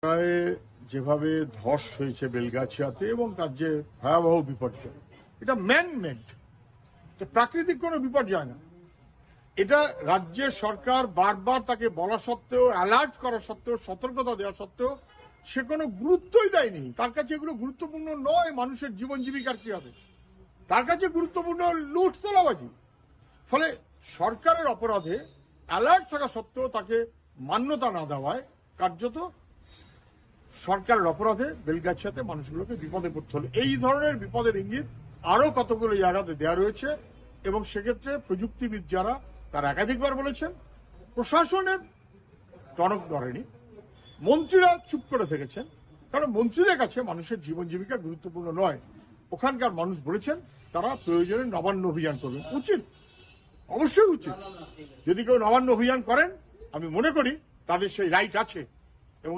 প্রায় যেভাবে ধস হয়েছে বেলগাছিয়াতে এবং তার যে ভয়াবহ বিপর্যয়, এটা ম্যান মেড, প্রাকৃতিক কোনো বিপর্যয় না। এটা রাজ্যের সরকার বারবার তাকে বলা সত্ত্বেও, অ্যালার্ট করা সত্ত্বেও, সতর্কতা দেওয়া সত্ত্বেও সে কোনো গুরুত্বই দেয়নি। তার কাছে এগুলো গুরুত্বপূর্ণ নয়। মানুষের জীবন জীবিকার কি হবে, তার কাছে গুরুত্বপূর্ণ লুট তোলাবাজি। ফলে সরকারের অপরাধে অ্যালার্ট থাকা সত্ত্বেও তাকে মান্যতা না দেওয়ায় কার্যত সরকারের অপরাধে বেলগাছিয়াতে মানুষগুলোকে বিপদে পড়তে হলো। এই ধরনের বিপদের ইঙ্গিত আরো কতগুলো জায়গাতে দেওয়া রয়েছে এবং সেক্ষেত্রে প্রযুক্তিবিদ যারা তারা একাধিকবার বলেছেন, প্রশাসনের টনক নড়েনি, মন্ত্রীরা চুপ করে থেকেছেন, কারণ মন্ত্রীদের কাছে মানুষের জীবন জীবিকা গুরুত্বপূর্ণ নয়। ওখানকার মানুষ বলেছেন তারা প্রয়োজনে নবান্ন অভিযান করবেন। উচিত, অবশ্যই উচিত। যদি কেউ নবান্ন অভিযান করেন, আমি মনে করি তাদের সেই রাইট আছে।